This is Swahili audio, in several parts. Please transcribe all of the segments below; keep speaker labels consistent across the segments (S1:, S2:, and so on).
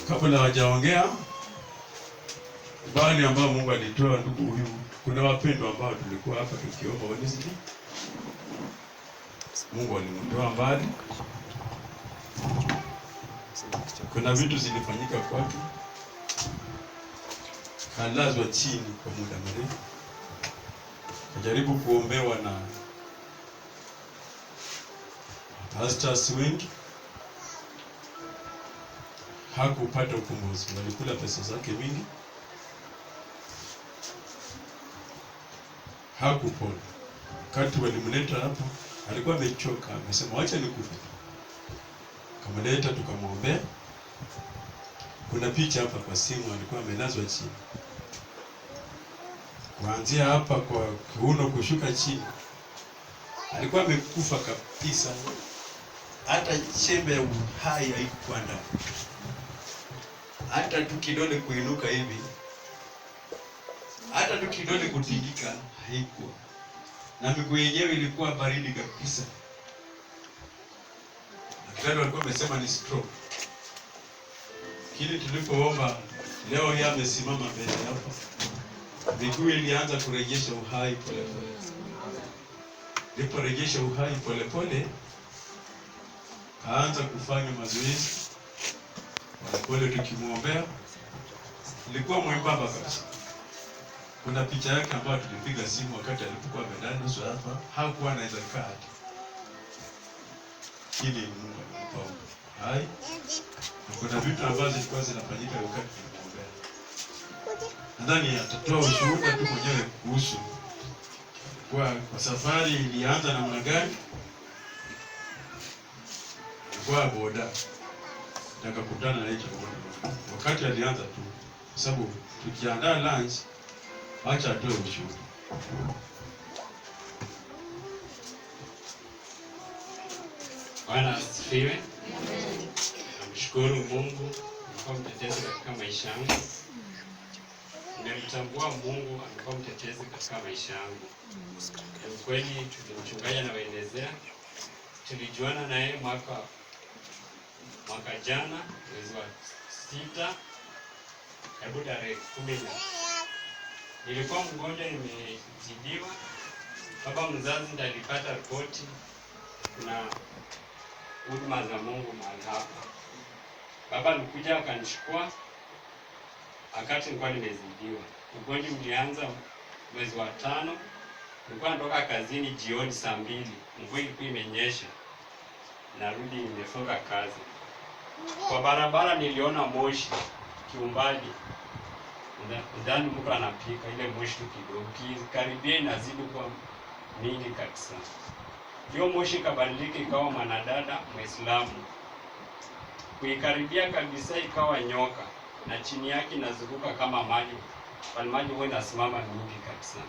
S1: Kabla hawajaongea bali ambao Mungu alitoa ndugu huyu, kuna wapendwa ambao tulikuwa hapa tukiomba Wednesday. Mungu alimtoa mbali. Kuna vitu zilifanyika kwake. Kalazwa chini kwa muda mrefu. Kajaribu kuombewa na pastors wengi. Hakupata ukombozi. Walikula pesa zake mingi. Hakupona. Wakati walimleta hapa, alikuwa amechoka, amesema wacha nikufe. Kamleta tukamwombea. Kuna picha hapa kwa simu, alikuwa amelazwa chini. Kuanzia hapa kwa kiuno kushuka chini. Alikuwa amekufa kabisa. Hata chembe ya uhai haikuwa ndani. Hata tu kidole kuinuka hivi, hata tu kidole kutingika haikuwa. Na miguu yenyewe ilikuwa baridi kabisa. Daktari walikuwa wamesema ni stroke. Kile tulipoomba leo yeye amesimama mbele hapa. Miguu ilianza kurejesha uhai pole pole. Iliporejesha uhai pole pole, kaanza kufanya mazoezi. Pole tukimwombea. Ilikuwa mwembamba kabisa. Kuna picha yake ambayo tulipiga simu wakati alipokuwa amelazwa hapa, hakuwa anaweza kaa. Ili Mungu alimpa hai. Kuna vitu ambazo zilikuwa zinafanyika wakati tunamwombea. Nadhani atatoa ushuhuda tu mwenyewe kuhusu kwa safari ilianza namna gani. Kwa boda nikakutana na hicho wakati alianza tu, sababu tukiandaa lunch acha atoe ushuhuda.
S2: Bwana asifiwe. Namshukuru Mungu kwa mtetezi katika maisha yangu. Nimemtambua Mungu amekuwa mtetezi katika maisha yangu. Kwa kweli tulimchungaji anaelezea, tulijuana na yeye mwaka jana mwezi wa 6 karibu tarehe 10. Nilikuwa mgonjwa, nimezidiwa. Baba mzazi ndiye alipata ripoti kuna huduma za Mungu mahali hapa. Baba alikuja akanichukua wakati nilikuwa nimezidiwa. Ugonjwa ulianza mwezi wa 5. Nilikuwa natoka kazini jioni saa 2. Mvua ilikuwa imenyesha. Narudi nimefunga kazi. Kwa barabara niliona moshi kiumbali. Ndani mtu anapika ile moshi kidogo. Karibia inazidi kwa mingi kabisa. Hiyo moshi kabadilika ikawa mwanadada Muislamu. Kuikaribia kabisa ikawa nyoka na chini yake inazunguka kama maji. Kwa maji huwa inasimama mingi kabisa.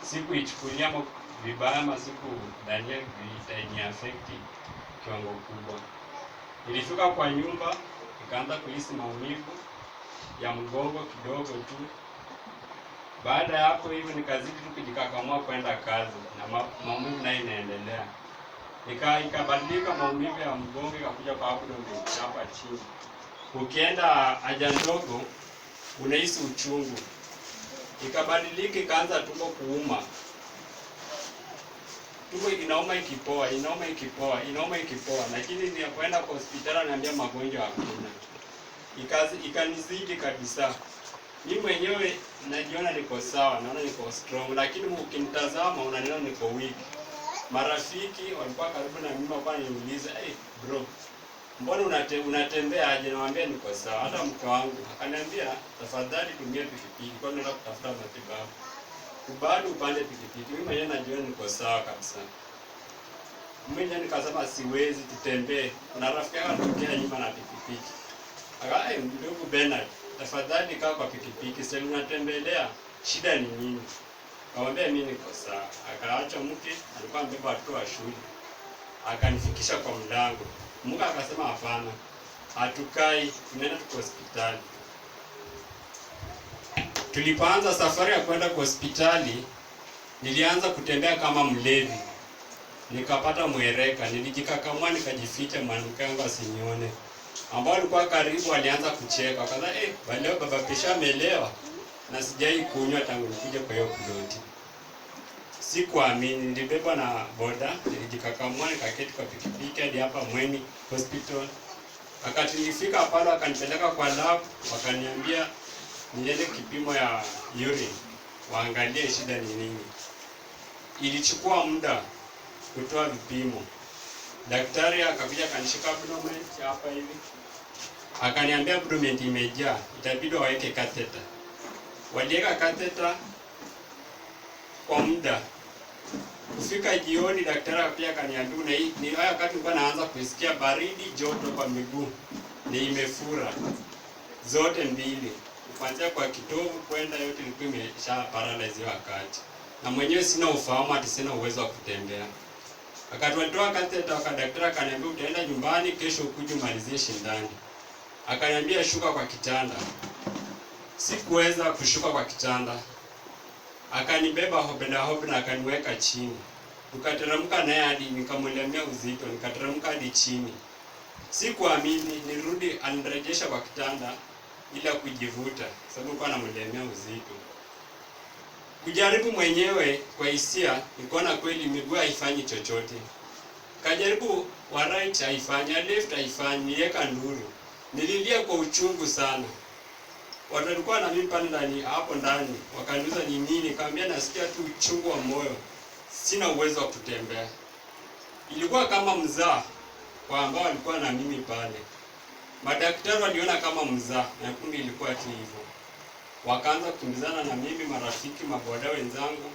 S2: Siku ichukulia vibaya, siku Daniel vitani affect kiwango kubwa. Nilifika kwa nyumba nikaanza kuhisi maumivu ya mgongo kidogo tu. Baada ya hapo hivi nikazidi tu kujikakamua kwenda kazi na maumivu nayo inaendelea. Ikabadilika maumivu ya mgongo ikakuja kwa hapo ndio chapa chini. Ukienda haja ndogo unahisi uchungu. Ikabadilika ikaanza tumbo kuuma. tumbo inauma ikipoa, lakini nilipoenda kwa hospitali ananiambia magonjwa hakuna. Ikanizidi kabisa. Mimi mwenyewe najiona niko sawa, naona niko strong, lakini ukinitazama unaniona niko weak. Marafiki walikuwa karibu na mimi wakaniuliza, "Hey bro, mbona unatembea aje?" Nawaambia niko sawa. Hata mke wangu akaniambia, "Tafadhali tumia pikipiki kwa nenda kutafuta matibabu. Kubali upande pikipiki." Mimi mwenyewe najiona niko sawa kabisa. Mimi nikasema siwezi tutembee. Na rafiki yangu anatokea nyuma na pikipiki. Akae ndugu Bernard, tafadhali kaa kwa pikipiki, sasa unatembelea, shida ni nini? Akamwambia mimi niko sawa. Akaacha mke, alikuwa amebeba watoto wa shule. Akanifikisha kwa mlango. Mke akasema hapana. Hatukai, tunaenda tuko hospitali. Tulipoanza safari ya kwenda kwa hospitali, nilianza kutembea kama mlevi. Nikapata mwereka, nilijikakamua nikajificha mwanamke wangu asinione. Ambao alikuwa karibu alianza kucheka. Akaza leo baba pesha amelewa na sijai kunywa tangu nikuje kwa hiyo ploti. Sikuamini, nilibebwa na boda, nilijikakamua nikaketi kwa pikipiki hadi hapa Mweni Hospital. Wakati nilifika pale wakanipeleka kwa lab, wakaniambia niende kipimo ya urine, waangalie shida ni nini. Ilichukua muda kutoa vipimo. Daktari akakuja akanishika abdomen hapa hivi. Akaniambia abdomen imejaa, itabidi waweke catheter. Waliweka catheter kwa muda. Kufika jioni daktari pia akaniambia ni wakati nilikuwa naanza kusikia baridi joto kwa miguu. Ni imefura zote mbili. Kuanzia kwa kitovu kwenda yote ilikuwa imesha paralyze wakati. Na mwenyewe sina ufahamu hata sina uwezo wa kutembea. Wakati walitoa catheter daktari akaniambia utaenda nyumbani kesho ukuje umalizie shindani. Akaniambia shuka kwa kitanda. Sikuweza kushuka kwa kitanda. Akanibeba hobe na akaniweka chini. Tukateremka naye hadi nikamlemea uzito, nikateremka hadi chini. Sikuamini, nirudi anirejesha kwa kitanda bila kujivuta, sababu nilikuwa namlemea uzito. Kujaribu mwenyewe kwa hisia, nikaona kweli miguu haifanyi chochote. Kajaribu wa right haifanyi, left haifanyi, niweka nduru. Nililia kwa uchungu sana. Watu walikuwa na mimi pale ndani, hapo ndani, wakaniuliza ni nini? Nikamwambia nasikia tu uchungu wa moyo. Sina uwezo wa kutembea. Ilikuwa kama mzaa kwa ambao walikuwa na mimi pale. Madaktari waliona kama mzaa, na kumbe ilikuwa tu hivyo. Wakaanza kukimbizana na mimi, marafiki, maboda wenzangu,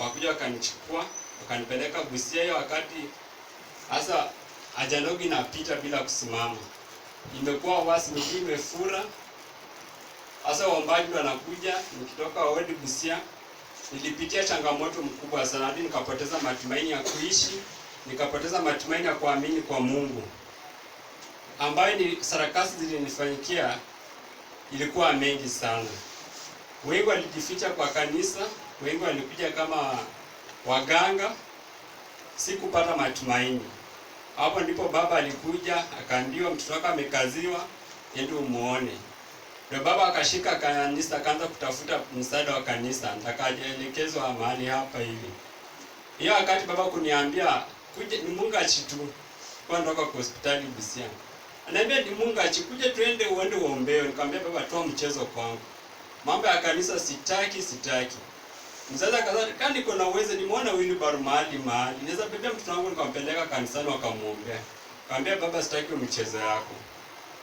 S2: wakuja wakanichukua, wakanipeleka Busia. Hiyo wakati hasa ajalogi napita bila kusimama. Imekuwa wasi, miguu imefura. Hasa waombaji wanakuja, nikitoka wadi Busia, nilipitia changamoto mkubwa sana hadi nikapoteza matumaini ya kuishi, nikapoteza matumaini ya kuamini kwa Mungu. Ambayo ni sarakasi zilinifanyikia ilikuwa mengi sana. Wengi walijificha kwa kanisa, wengi walikuja kama waganga, sikupata matumaini. Hapo ndipo baba alikuja, akaambiwa mtoto wako amekaziwa, ende umuone. Ndio baba akashika kanisa, akaanza kutafuta msaada wa kanisa, nitakaelekezwa mahali hapa hivi. Hiyo wakati baba kuniambia kuja ni Mungu achitu kwa ndoka kwa hospitali Busia. Ananiambia ni Mungu achikuje tuende uende uombewe. Nikamwambia baba toa mchezo kwangu. Mambo ya kanisa sitaki. Mzazi akaza kani kuna uwezo nimeona wheelbarrow mahali. Naweza bebea mtoto wangu nikampeleka kanisani wakamuombea. Nikamwambia baba sitaki mchezo yako.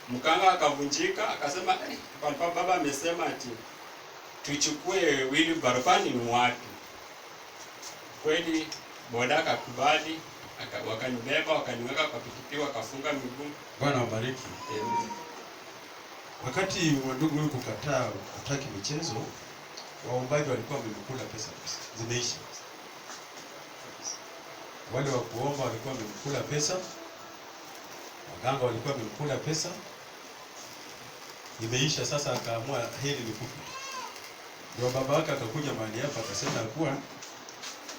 S2: Mkanga akavunjika akasema kwa baba amesema ati tuchukue wheelbarrow kwani ni wapi? Kweli boda akakubali, wakanibeba wakaniweka kwa pikipiki wakafunga miguu.
S1: Bwana wabariki. Wakati ndugu huyu kukataa kutaki michezo, waombaji walikuwa wamemkula pesa zimeisha. Wale wa kuomba walikuwa wamemkula pesa, waganga walikuwa wamemkula pesa, imeisha. Sasa akaamua heri nikufe. Ndio baba wake akakuja mahali hapa akasema kuwa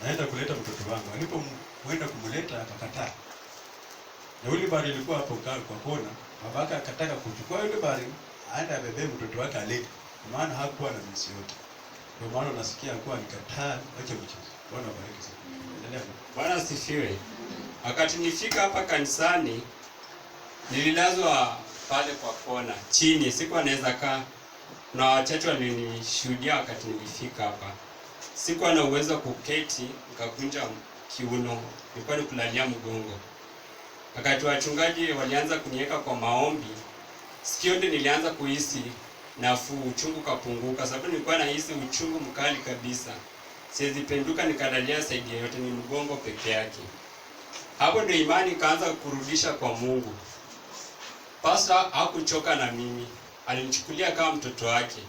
S1: naenda kuleta mtoto wangu. Alipoenda kumleta akakataa. Na yule bari ilikuwa hapo kwa kona, babaka akataka kuchukua yule bari aende abebe mtoto wake alete. Maana hakuwa na misi yote. Ndio maana nasikia alikuwa alikataa acha mchezo. Bwana bariki sana.
S2: Bwana asifiwe. Wakati nifika hapa kanisani nililazwa pale kwa kona chini, sikuwa naweza kaa. Na wachache walinishuhudia wakati nilifika hapa. Sikuwa na uwezo kuketi, nikakunja kiuno, nilikuwa nikulalia mgongo. Wakati wachungaji walianza kuniweka kwa maombi, sikio ndio nilianza kuhisi nafuu, uchungu kapunguka, sababu nilikuwa nahisi uchungu mkali kabisa. Siwezi penduka nikalalia saidi yote, ni mgongo peke yake. Hapo ndio imani ikaanza kurudisha kwa Mungu. Pastor hakuchoka na mimi, alinichukulia kama mtoto wake.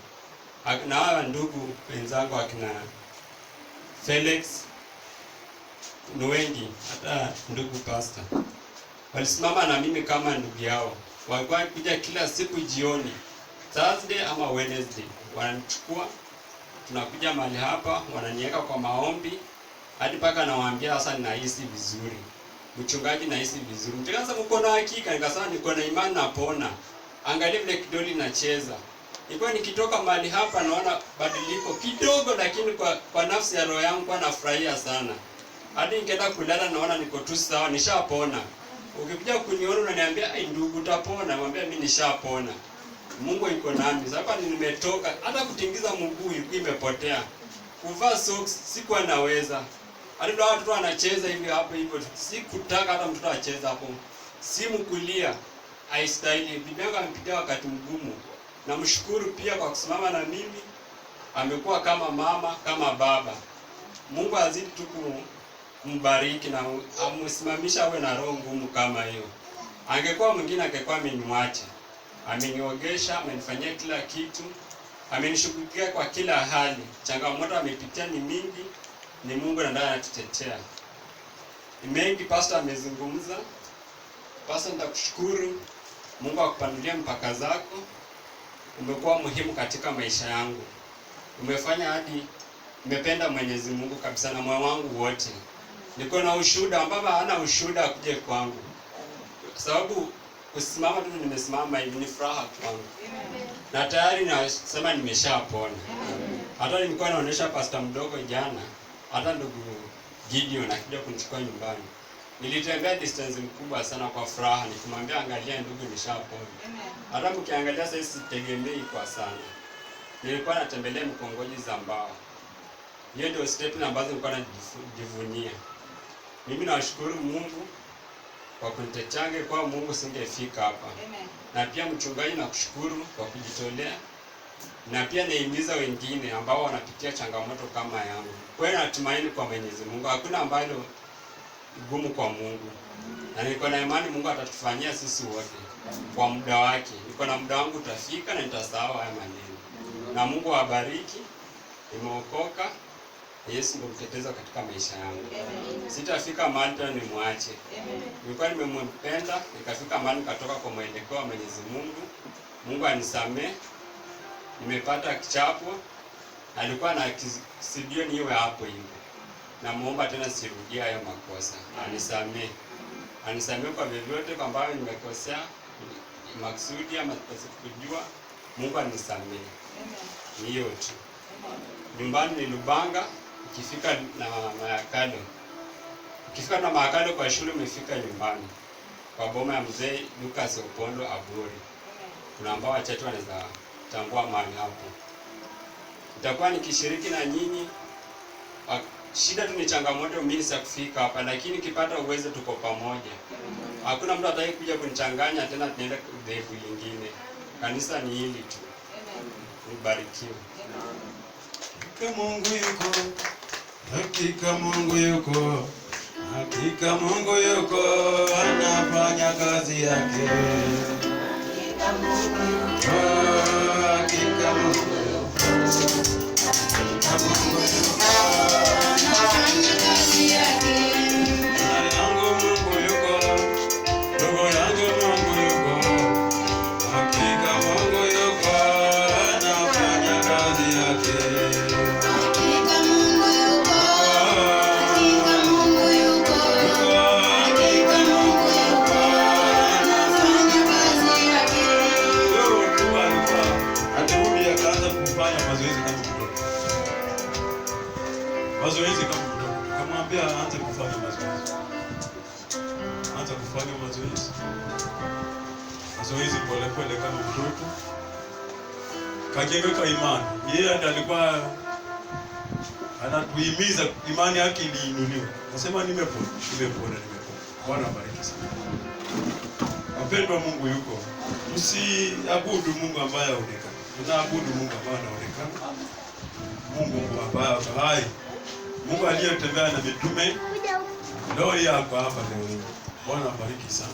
S2: Na hawa ndugu wenzangu akina Felix ni wengi, hata ndugu pastor walisimama na mimi kama ndugu yao. Walikuwa kuja kila siku jioni, Thursday ama Wednesday, wananichukua tunakuja mahali hapa, wananiweka kwa maombi hadi paka nawaambia sasa ninahisi vizuri. Mchungaji nahisi vizuri. Nikaanza mko na hakika, nikasema niko na imani napona. Angalia vile kidoli inacheza. Nilikuwa nikitoka mahali hapa naona badiliko kidogo, lakini kwa nafsi ya roho yangu kwa nafurahia sana. Hadi nikaenda kulala naona niko tu sawa, nishapona. Ukikuja kuniona unaniambia ai ndugu utapona, namwambia mimi nishapona. Mungu yuko nami. Sasa nimetoka, hata kutingiza mguu ilikuwa imepotea. Kuvaa socks sikuwa naweza. Hadi ndio watu wanacheza hivi hapo hivyo. Sikutaka hata mtoto acheze hapo. Simu kulia haistahili. Bibi yangu amepitia wakati mgumu. Namshukuru pia kwa kusimama na mimi. Amekuwa kama mama, kama baba. Mungu azidi tu kumbariki na amsimamisha awe na roho ngumu kama hiyo. Angekuwa mwingine angekuwa amenimwacha. Ameniogesha, amenifanyia kila kitu. Amenishughulikia kwa kila hali. Changamoto amepitia ni mingi. Ni Mungu ndiye anatutetea. Ni mengi pastor amezungumza. Pastor, nitakushukuru. Mungu akupanulie mpaka zako. Umekuwa muhimu katika maisha yangu. Umefanya hadi nimependa Mwenyezi Mungu kabisa na moyo wangu wote. Niko na ushuhuda ambao hana ushuhuda akuje kwangu. Kwa sababu kusimama tu nimesimama hivi ni furaha kwangu. Na tayari nasema nimeshapona. Hata nilikuwa naonesha pastor mdogo jana, hata ndugu Gideon akija kunichukua nyumbani. Nilitembea distance mkubwa sana kwa furaha, nikimwambia angalia ndugu nishapona. Hata mkiangalia sasa sitegemei kwa sana. Nilikuwa natembelea mkongoji za mbao. Hiyo ndio step ambazo nilikuwa najivunia. Mimi nawashukuru Mungu kwa kunitechange, kwa Mungu singefika hapa. Na pia mchungaji nakushukuru kwa kujitolea. Na pia naimiza wengine ambao wanapitia changamoto kama yangu. Kwa hiyo natumaini kwa Mwenyezi Mungu hakuna ambalo gumu kwa Mungu. Na niko na imani Mungu atatufanyia sisi wote kwa muda wake. Niko na muda wangu utafika na nitasahau haya maneno. Na Mungu awabariki. Nimeokoka. Yesu ndiye mtetezi katika maisha yangu. Sitafika mahali tena nimwache. Nilikuwa nimempenda, nikafika mahali nikatoka kwa mwelekeo wa Mwenyezi Mungu. Mungu anisamee. Nimepata kichapo. Alikuwa na kisidio niwe hapo hivyo. Namuomba tena sirudie hayo makosa. Anisamee. Anisamee kwa vyovyote kwamba nimekosea maksudi ama sikujua. Mungu anisamee. Ni hiyo tu. Nyumbani ni Lubanga, ukifika na Mayakalo. Ukifika na Mayakalo kwa shule umefika nyumbani. Kwa boma ya mzee Lucas Opondo Aburi. Kuna ambao wachache wanaweza tambua mahali hapo. Nitakuwa nikishiriki na nyinyi. Shida tu ni changamoto mingi za kufika hapa, lakini kipata uwezo tuko pamoja. Hakuna mtu atakaye kuja kunichanganya tena tunaenda dhehebu lingine. Kanisa ni hili tu. Ubarikiwe.
S1: Hakika Mungu yuko. Hakika Mungu yuko. Hakika Mungu yuko, anafanya kazi yake. Hakika Mungu yuko. Hakika Mungu yuko. Hakika Mungu yuko, anafanya kazi yake. Yangu Mungu yuko. Roho yangu Mungu yuko. Hakika Mungu yuko, anafanya kazi yake. Kamwambia aanze kufanya mazoezi. Anza kufanya mazoezi. Mazoezi pole pole kama mtoto. Kajengeka imani. Yeye ndiye alikuwa anatuhimiza imani yake iliinuliwe. Nasema nimepona. Bwana bariki sana. Wapendwa, Mungu yuko. Tusiabudu Mungu ambaye haonekani. Tunaabudu Mungu ambaye anaonekana. Mungu ambaye hai. Mungu aliyetembea na mitume. Leo yako hapa leo. Bwana bariki sana.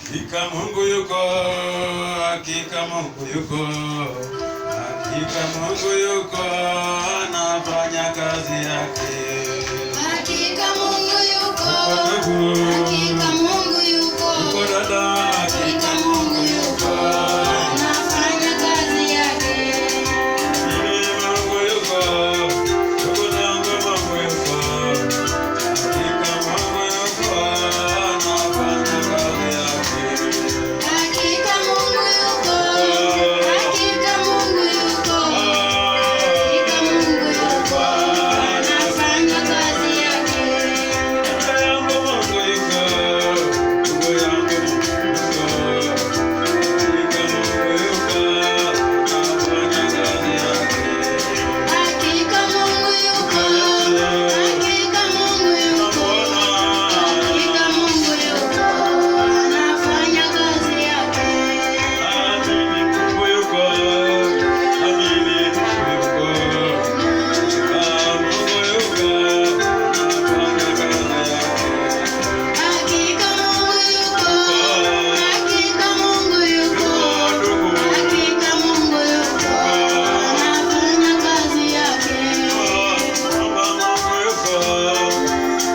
S1: Hakika Mungu yuko. Hakika Mungu yuko. Hakika Mungu yuko, anafanya kazi yake.